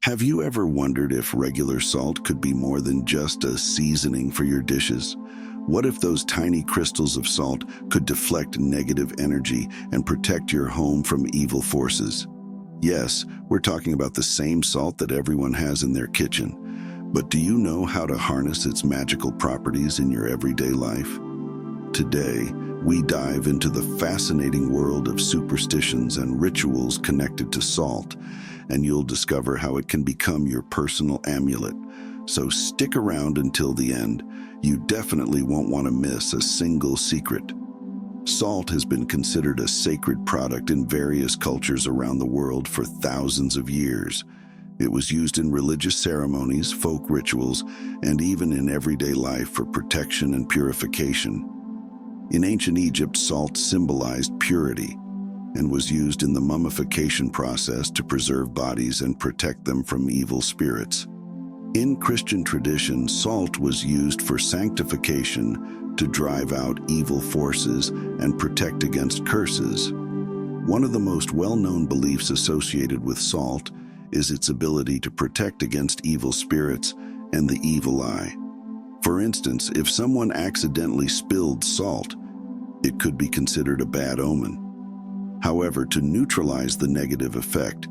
Have you ever wondered if regular salt could be more than just a seasoning for your dishes? What if those tiny crystals of salt could deflect negative energy and protect your home from evil forces? Yes, we're talking about the same salt that everyone has in their kitchen. But do you know how to harness its magical properties in your everyday life? Today, we dive into the fascinating world of superstitions and rituals connected to salt, and you'll discover how it can become your personal amulet. So stick around until the end. You definitely won't want to miss a single secret. Salt has been considered a sacred product in various cultures around the world for thousands of years. It was used in religious ceremonies, folk rituals, and even in everyday life for protection and purification. In ancient Egypt, salt symbolized purity and was used in the mummification process to preserve bodies and protect them from evil spirits. In Christian tradition, salt was used for sanctification to drive out evil forces and protect against curses. One of the most well-known beliefs associated with salt is its ability to protect against evil spirits and the evil eye. For instance, if someone accidentally spilled salt, it could be considered a bad omen. However, to neutralize the negative effect,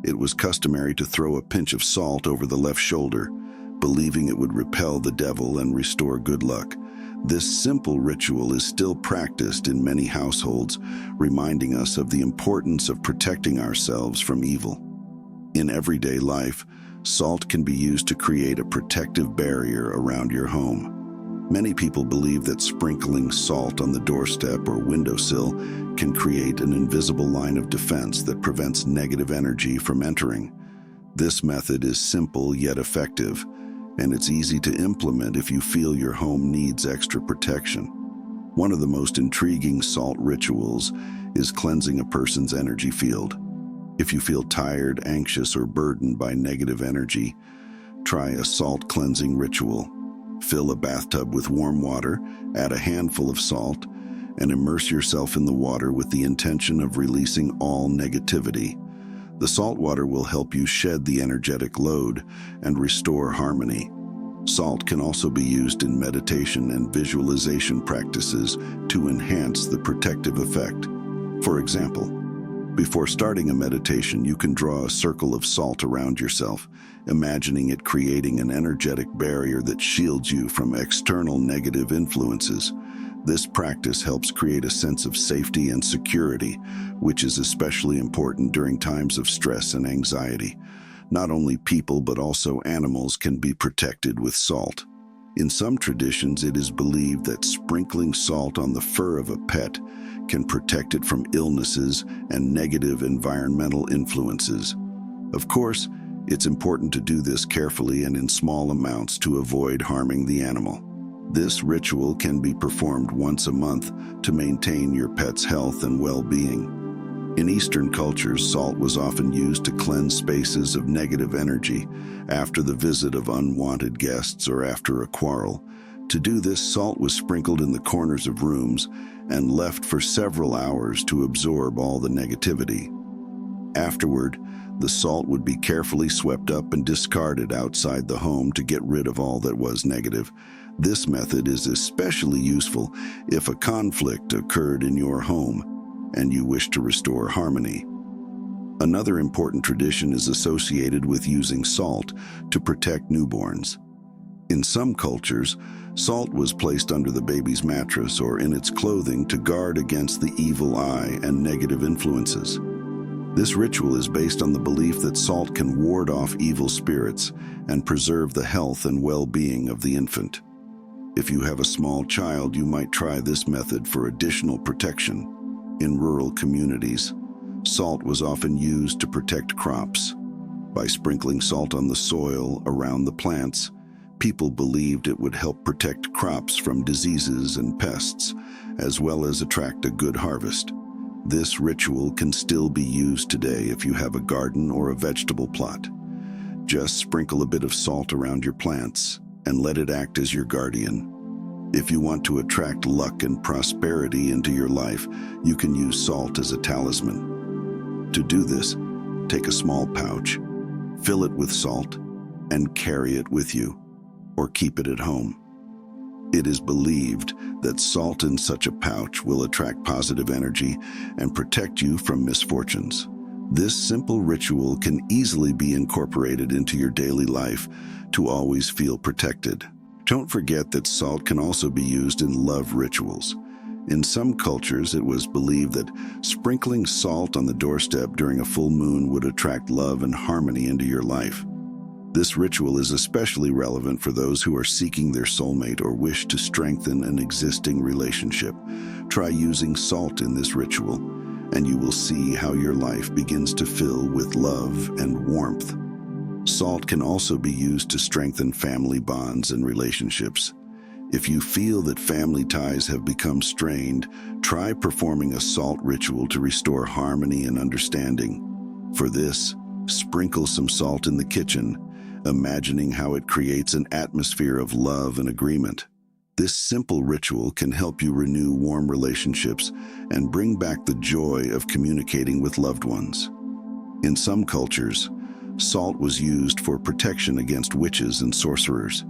it was customary to throw a pinch of salt over the left shoulder, believing it would repel the devil and restore good luck. This simple ritual is still practiced in many households, reminding us of the importance of protecting ourselves from evil. In everyday life, salt can be used to create a protective barrier around your home. Many people believe that sprinkling salt on the doorstep or windowsill can create an invisible line of defense that prevents negative energy from entering. This method is simple yet effective, and it's easy to implement if you feel your home needs extra protection. One of the most intriguing salt rituals is cleansing a person's energy field. If you feel tired, anxious, or burdened by negative energy, try a salt cleansing ritual. Fill a bathtub with warm water, add a handful of salt, and immerse yourself in the water with the intention of releasing all negativity. The salt water will help you shed the energetic load and restore harmony. Salt can also be used in meditation and visualization practices to enhance the protective effect. For example, before starting a meditation, you can draw a circle of salt around yourself, imagining it creating an energetic barrier that shields you from external negative influences. This practice helps create a sense of safety and security, which is especially important during times of stress and anxiety. Not only people but also animals can be protected with salt. In some traditions, it is believed that sprinkling salt on the fur of a pet can protect it from illnesses and negative environmental influences. Of course, it's important to do this carefully and in small amounts to avoid harming the animal. This ritual can be performed once a month to maintain your pet's health and well-being. In Eastern cultures, salt was often used to cleanse spaces of negative energy after the visit of unwanted guests or after a quarrel. To do this, salt was sprinkled in the corners of rooms and left for several hours to absorb all the negativity. Afterward, the salt would be carefully swept up and discarded outside the home to get rid of all that was negative. This method is especially useful if a conflict occurred in your home and you wish to restore harmony. Another important tradition is associated with using salt to protect newborns. In some cultures, salt was placed under the baby's mattress or in its clothing to guard against the evil eye and negative influences. This ritual is based on the belief that salt can ward off evil spirits and preserve the health and well-being of the infant. If you have a small child, you might try this method for additional protection. In rural communities, salt was often used to protect crops. By sprinkling salt on the soil around the plants, people believed it would help protect crops from diseases and pests, as well as attract a good harvest. This ritual can still be used today if you have a garden or a vegetable plot. Just sprinkle a bit of salt around your plants and let it act as your guardian. If you want to attract luck and prosperity into your life, you can use salt as a talisman. To do this, take a small pouch, Fill it with salt and carry it with you, or keep it at home. It is believed that salt in such a pouch will attract positive energy and protect you from misfortunes. This simple ritual can easily be incorporated into your daily life to always feel protected. Don't forget that salt can also be used in love rituals. In some cultures, it was believed that sprinkling salt on the doorstep during a full moon would attract love and harmony into your life. This ritual is especially relevant for those who are seeking their soulmate or wish to strengthen an existing relationship. Try using salt in this ritual, and you will see how your life begins to fill with love and warmth. Salt can also be used to strengthen family bonds and relationships. If you feel that family ties have become strained, try performing a salt ritual to restore harmony and understanding. For this, sprinkle some salt in the kitchen, imagining how it creates an atmosphere of love and agreement. This simple ritual can help you renew warm relationships and bring back the joy of communicating with loved ones. In some cultures, salt was used for protection against witches and sorcerers.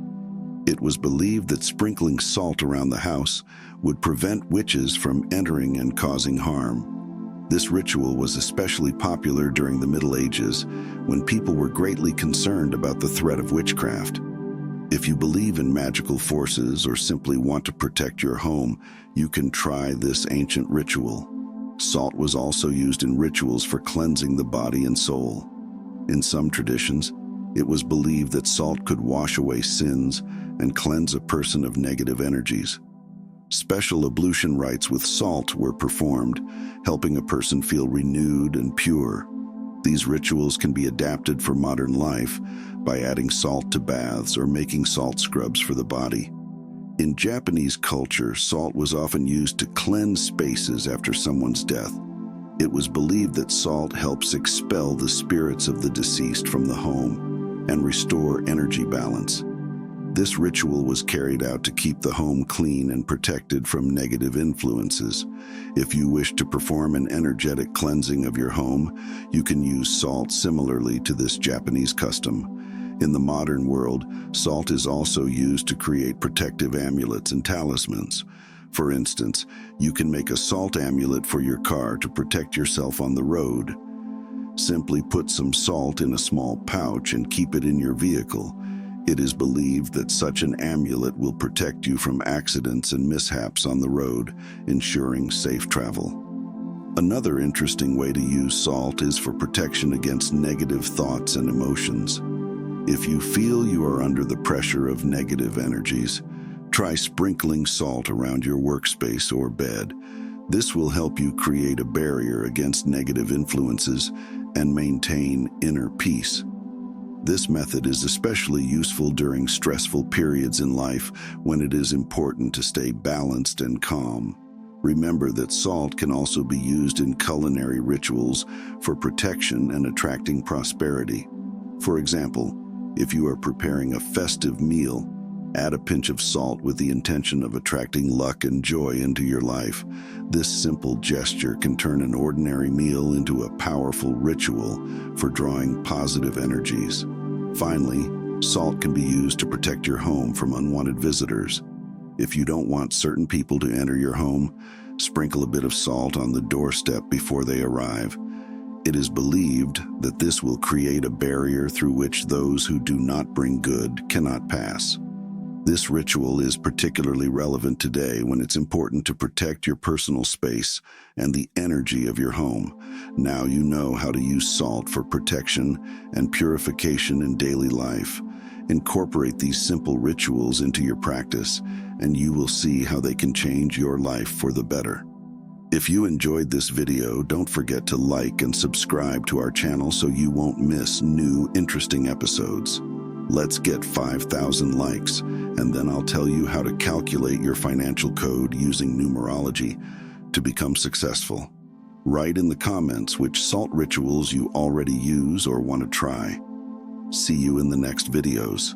It was believed that sprinkling salt around the house would prevent witches from entering and causing harm. This ritual was especially popular during the Middle Ages, when people were greatly concerned about the threat of witchcraft. If you believe in magical forces or simply want to protect your home, you can try this ancient ritual. Salt was also used in rituals for cleansing the body and soul. In some traditions, it was believed that salt could wash away sins and cleanse a person of negative energies. Special ablution rites with salt were performed, helping a person feel renewed and pure. These rituals can be adapted for modern life by adding salt to baths or making salt scrubs for the body. In Japanese culture, salt was often used to cleanse spaces after someone's death. It was believed that salt helps expel the spirits of the deceased from the home and restore energy balance. This ritual was carried out to keep the home clean and protected from negative influences. If you wish to perform an energetic cleansing of your home, you can use salt similarly to this Japanese custom. In the modern world, salt is also used to create protective amulets and talismans. For instance, you can make a salt amulet for your car to protect yourself on the road. Simply put some salt in a small pouch and keep it in your vehicle. It is believed that such an amulet will protect you from accidents and mishaps on the road, ensuring safe travel. Another interesting way to use salt is for protection against negative thoughts and emotions. If you feel you are under the pressure of negative energies, try sprinkling salt around your workspace or bed. This will help you create a barrier against negative influences and maintain inner peace. This method is especially useful during stressful periods in life when it is important to stay balanced and calm. Remember that salt can also be used in culinary rituals for protection and attracting prosperity. For example, if you are preparing a festive meal, add a pinch of salt with the intention of attracting luck and joy into your life. This simple gesture can turn an ordinary meal into a powerful ritual for drawing positive energies. Finally, salt can be used to protect your home from unwanted visitors. If you don't want certain people to enter your home, sprinkle a bit of salt on the doorstep before they arrive. It is believed that this will create a barrier through which those who do not bring good cannot pass. This ritual is particularly relevant today when it's important to protect your personal space and the energy of your home. Now you know how to use salt for protection and purification in daily life. Incorporate these simple rituals into your practice, and you will see how they can change your life for the better. If you enjoyed this video, don't forget to like and subscribe to our channel so you won't miss new, interesting episodes. Let's get 5,000 likes, and then I'll tell you how to calculate your financial code using numerology to become successful. Write in the comments which salt rituals you already use or want to try. See you in the next videos.